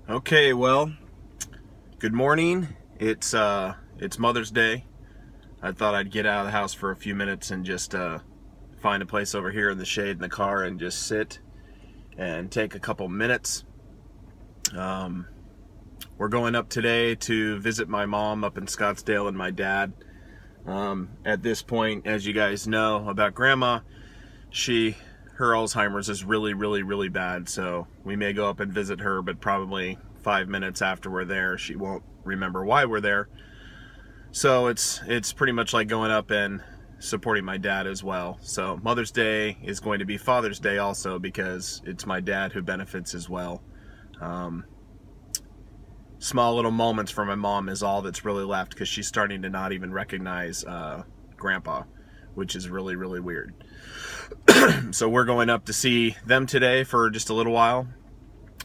Okay, well, good morning. It's Mother's Day. I thought I'd get out of the house for a few minutes and just find a place over here in the shade in the car and just sit and take a couple minutes. Um, we're going up today to visit my mom up in Scottsdale and my dad. At this point, as you guys know about Grandma, her Alzheimer's is really, really, really bad. So we may go up and visit her, but probably 5 minutes after we're there, she won't remember why we're there. So it's pretty much like going up and supporting my dad as well. So Mother's Day is going to be Father's Day also, because it's my dad who benefits as well. Um, Small little moments for my mom is all that's really left, because she's starting to not even recognize Grandpa, which is really, really weird. So we're going up to see them today for just a little while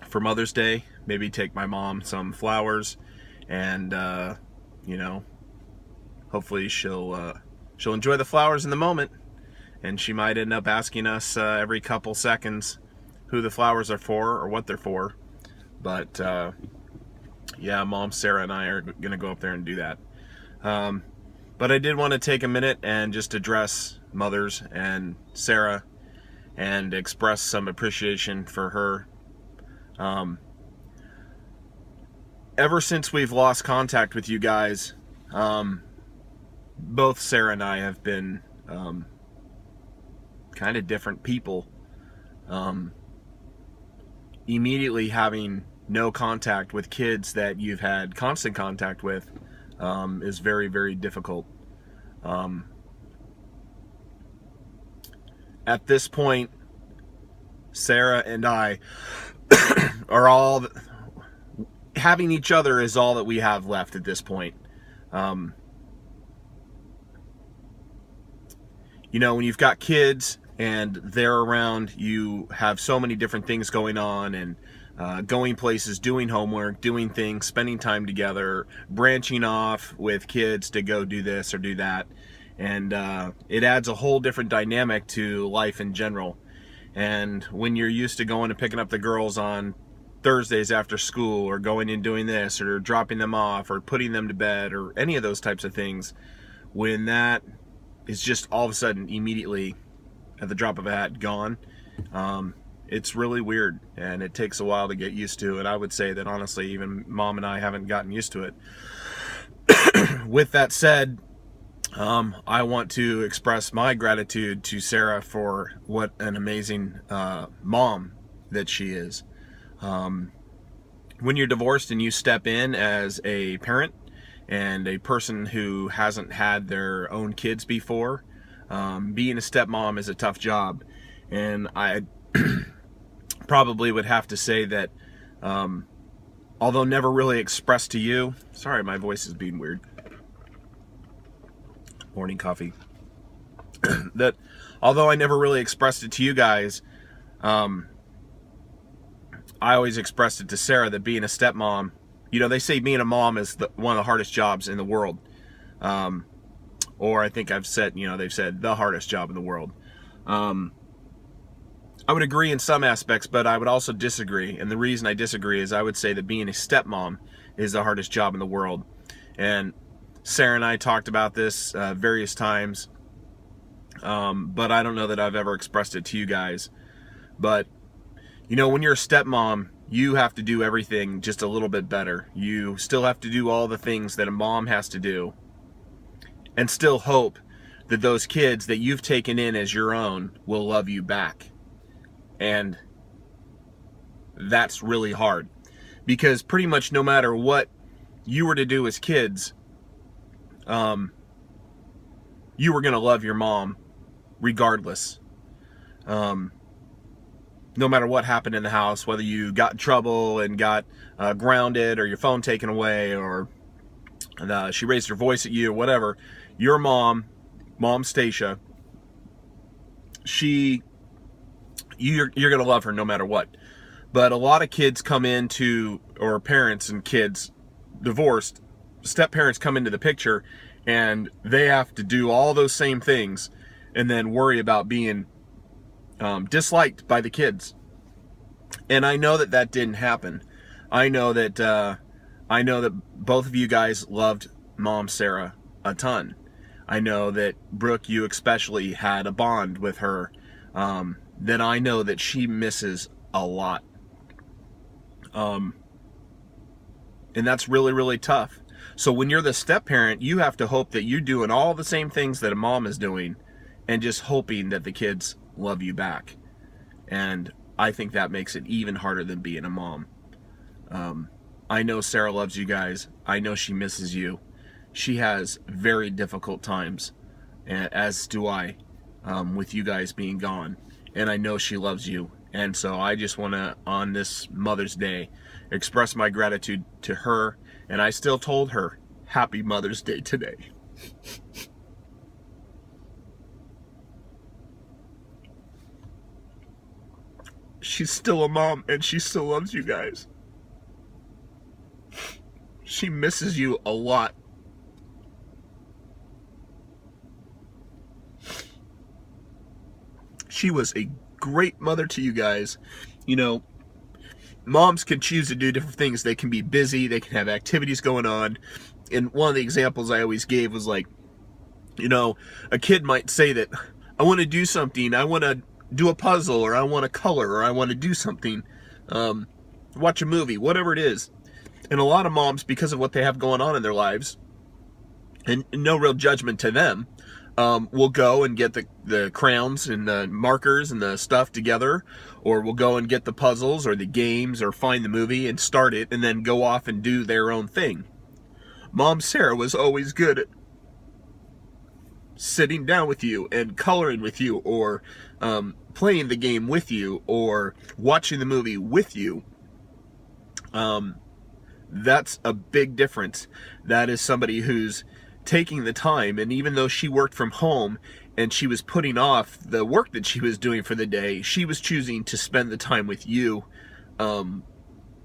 for Mother's Day. Maybe take my mom some flowers, and hopefully she'll enjoy the flowers in the moment, and she might end up asking us every couple seconds who the flowers are for or what they're for. But yeah, Mom, Sarah, and I are gonna go up there and do that. But I did want to take a minute and just address mothers and Sarah and express some appreciation for her. Ever since we've lost contact with you guys, both Sarah and I have been kind of different people. Immediately having no contact with kids that you've had constant contact with is very, very difficult. At this point, Sarah and I are all having each other is all that we have left at this point. When you've got kids and they're around, you have so many different things going on, and going places, doing homework, doing things, spending time together, branching off with kids to go do this or do that. And it adds a whole different dynamic to life in general. And when you're used to going and picking up the girls on Thursdays after school, or going and doing this, or dropping them off, or putting them to bed, or any of those types of things, when that is just all of a sudden, immediately, at the drop of a hat, gone, it's really weird, and it takes a while to get used to. And I would say that honestly, even Mom and I haven't gotten used to it. With that said, I want to express my gratitude to Sarah for what an amazing mom that she is. When you're divorced and you step in as a parent and a person who hasn't had their own kids before, being a stepmom is a tough job. And I probably would have to say that, although never really expressed to you, sorry, my voice is being weird. Morning coffee. That although I never really expressed it to you guys, I always expressed it to Sarah that being a stepmom, they say being a mom is one of the hardest jobs in the world. Or I think I've said, they've said the hardest job in the world. I would agree in some aspects, but I would also disagree. And the reason I disagree is I would say that being a stepmom is the hardest job in the world. And Sarah and I talked about this various times, but I don't know that I've ever expressed it to you guys. But, when you're a stepmom, you have to do everything just a little bit better. You still have to do all the things that a mom has to do, and still hope that those kids that you've taken in as your own will love you back. And that's really hard, because pretty much no matter what you were to do as kids, you were going to love your mom regardless. No matter what happened in the house, whether you got in trouble and got grounded, or your phone taken away, or she raised her voice at you, or whatever, your Mom Stacia, you're going to love her no matter what. But a lot of kids come into, or parents and kids divorced, step parents come into the picture, and they have to do all those same things and then worry about being disliked by the kids. And I know that didn't happen. I know that both of you guys loved Mom Sarah a ton. I know that Brooke, you especially had a bond with her that I know that she misses a lot. And that's really, really tough. So when you're the step parent, you have to hope that you're doing all the same things that a mom is doing and just hoping that the kids love you back. And I think that makes it even harder than being a mom. I know Sarah loves you guys. I know she misses you. She has very difficult times, as do I, with you guys being gone. And I know she loves you. And so I just want to, on this Mother's Day, express my gratitude to her. And I still told her, Happy Mother's Day today. She's still a mom, and she still loves you guys. She misses you a lot. She was a great mother to you guys. You know, moms can choose to do different things. They can be busy, they can have activities going on. And one of the examples I always gave was like, you know, a kid might say that, I want to do something, I want to do a puzzle, or I want to color, or I want to do something, watch a movie, whatever it is. And a lot of moms, because of what they have going on in their lives, and no real judgment to them, will go and get the crayons and the markers and the stuff together, or will go and get the puzzles or the games or find the movie and start it and then go off and do their own thing. Mom Sarah was always good at sitting down with you and coloring with you, or playing the game with you, or watching the movie with you. That's a big difference. That is somebody who's taking the time, and even though she worked from home and she was putting off the work that she was doing for the day, she was choosing to spend the time with you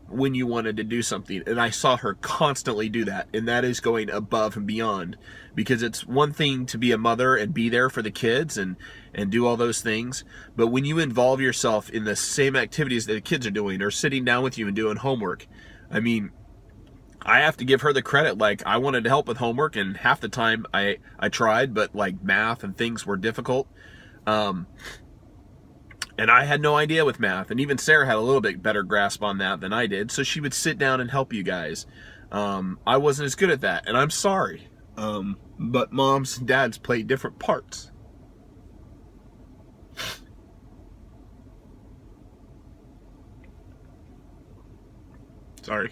when you wanted to do something. And I saw her constantly do that, and that is going above and beyond, because it's one thing to be a mother and be there for the kids and do all those things, but when you involve yourself in the same activities that the kids are doing, or sitting down with you and doing homework, I mean, I have to give her the credit. Like, I wanted to help with homework, and half the time I tried, but like math and things were difficult. And I had no idea with math, and even Sarah had a little bit better grasp on that than I did, so she would sit down and help you guys. I wasn't as good at that, and I'm sorry. But moms and dads play different parts. Sorry.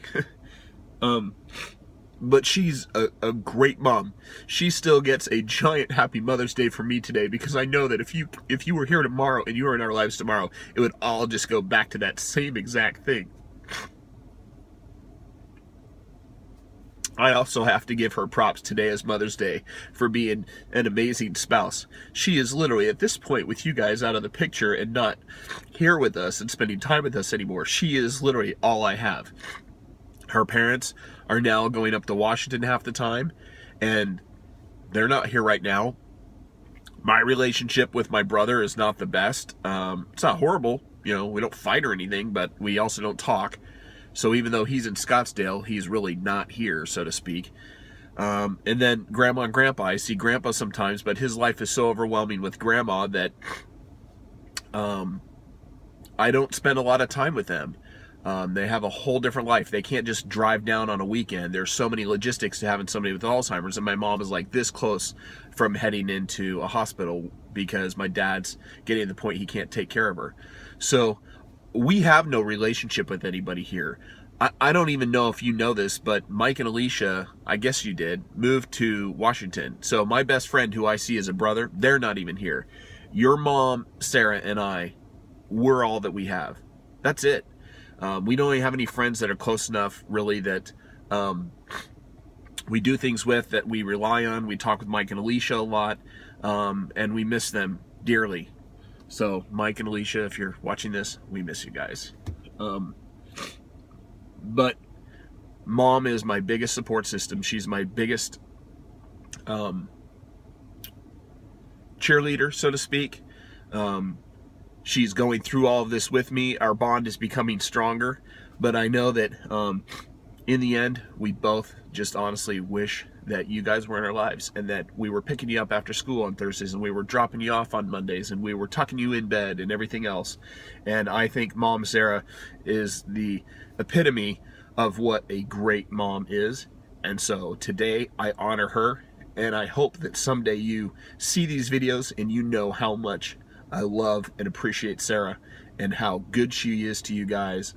But she's a great mom. She still gets a giant Happy Mother's Day from me today, because I know that if you were here tomorrow and you were in our lives tomorrow, it would all just go back to that same exact thing. I also have to give her props today as Mother's Day for being an amazing spouse. She is literally, at this point, with you guys out of the picture and not here with us and spending time with us anymore, she is literally all I have. Her parents are now going up to Washington half the time, and they're not here right now. My relationship with my brother is not the best. It's not horrible. You know, we don't fight or anything, but we also don't talk. So even though he's in Scottsdale, he's really not here, so to speak. And then Grandma and Grandpa, I see Grandpa sometimes, but his life is so overwhelming with Grandma that I don't spend a lot of time with them. They have a whole different life. They can't just drive down on a weekend. There's so many logistics to having somebody with Alzheimer's, and my mom is like this close from heading into a hospital because my dad's getting to the point he can't take care of her. So we have no relationship with anybody here. I don't even know if you know this, but Mike and Alicia, I guess you did, moved to Washington. So my best friend, who I see as a brother, they're not even here. Your mom, Sarah, and I, we're all that we have. That's it. We don't even have any friends that are close enough, really, that we do things with, that we rely on. We talk with Mike and Alicia a lot, and we miss them dearly. So, Mike and Alicia, if you're watching this, we miss you guys. But Mom is my biggest support system. She's my biggest cheerleader, so to speak. She's going through all of this with me. Our bond is becoming stronger. But I know that in the end, we both just honestly wish that you guys were in our lives, and that we were picking you up after school on Thursdays, and we were dropping you off on Mondays, and we were tucking you in bed and everything else. And I think Mom Sarah is the epitome of what a great mom is. And so today I honor her, and I hope that someday you see these videos and you know how much I love and appreciate Sarah, and how good she is to you guys,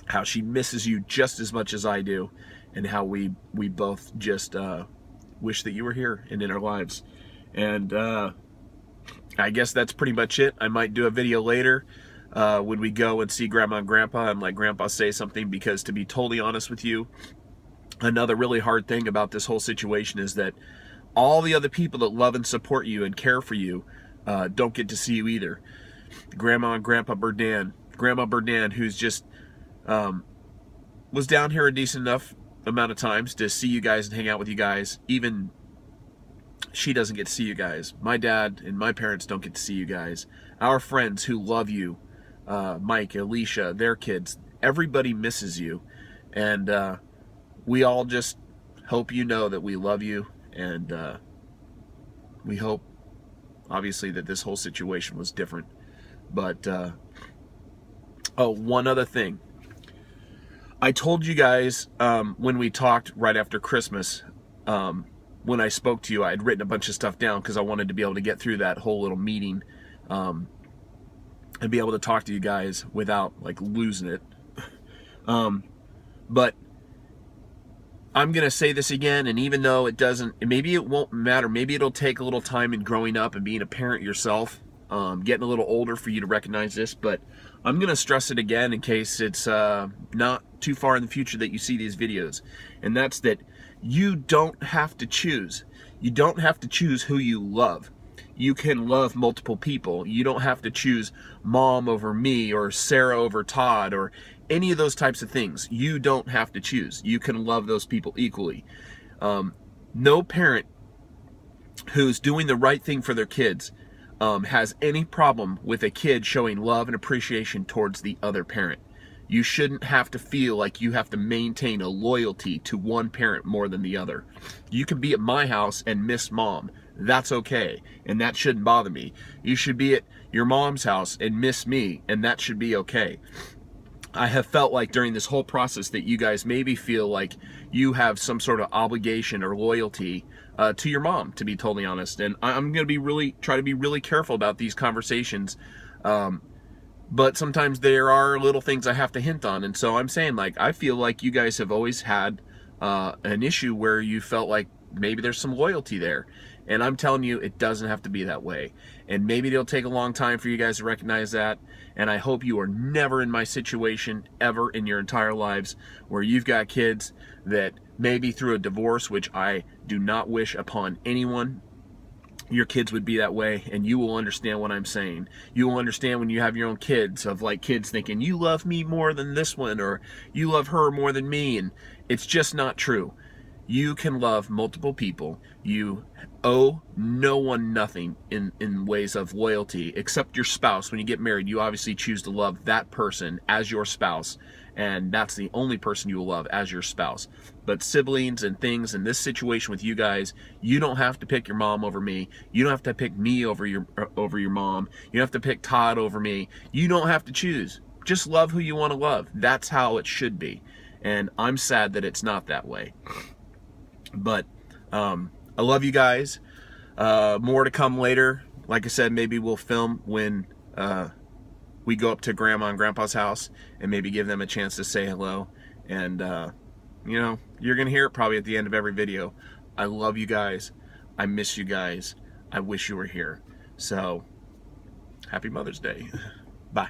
how she misses you just as much as I do, and how we both just wish that you were here and in our lives. And I guess that's pretty much it. I might do a video later when we go and see Grandma and Grandpa and let Grandpa say something, because to be totally honest with you, another really hard thing about this whole situation is that all the other people that love and support you and care for you don't get to see you either. Grandma and Grandpa Burdan, Grandma Burdan, who's just was down here a decent enough amount of times to see you guys and hang out with you guys. Even she doesn't get to see you guys. My dad and my parents don't get to see you guys. Our friends who love you, Mike, Alicia, their kids, everybody misses you. And we all just hope you know that we love you, and we hope, obviously, that this whole situation was different. But, oh, one other thing. I told you guys when we talked right after Christmas, when I spoke to you, I had written a bunch of stuff down because I wanted to be able to get through that whole little meeting and be able to talk to you guys without like losing it. But I'm going to say this again, and even though it doesn't, maybe it won't matter, maybe it'll take a little time in growing up and being a parent yourself, getting a little older for you to recognize this, but I'm going to stress it again in case it's not too far in the future that you see these videos. And that's that you don't have to choose. You don't have to choose who you love. You can love multiple people. You don't have to choose Mom over me, or Sarah over Todd, or any of those types of things. You don't have to choose. You can love those people equally. No parent who's doing the right thing for their kids has any problem with a kid showing love and appreciation towards the other parent. You shouldn't have to feel like you have to maintain a loyalty to one parent more than the other. You can be at my house and miss Mom. That's okay, and that shouldn't bother me. You should be at your mom's house and miss me, and that should be okay. I have felt like during this whole process that you guys maybe feel like you have some sort of obligation or loyalty to your mom, to be totally honest. And I'm going to try to be really careful about these conversations. But sometimes there are little things I have to hint on. And so I'm saying, like, I feel like you guys have always had an issue where you felt like maybe there's some loyalty there. And I'm telling you, it doesn't have to be that way. And maybe it'll take a long time for you guys to recognize that. And I hope you are never in my situation ever in your entire lives where you've got kids that maybe through a divorce, which I do not wish upon anyone, your kids would be that way, and you will understand what I'm saying. You will understand when you have your own kids, of like kids thinking, you love me more than this one, or you love her more than me, and it's just not true. You can love multiple people. You owe no one nothing in ways of loyalty, except your spouse. When you get married, you obviously choose to love that person as your spouse, and that's the only person you will love as your spouse. But siblings and things, in this situation with you guys, you don't have to pick your mom over me. You don't have to pick me over your mom. You don't have to pick Todd over me. You don't have to choose. Just love who you want to love. That's how it should be. And I'm sad that it's not that way. But I love you guys. More to come later. Like I said, maybe we'll film when we go up to Grandma and Grandpa's house and maybe give them a chance to say hello. And, you know, you're going to hear it probably at the end of every video. I love you guys. I miss you guys. I wish you were here. So, happy Mother's Day. Bye.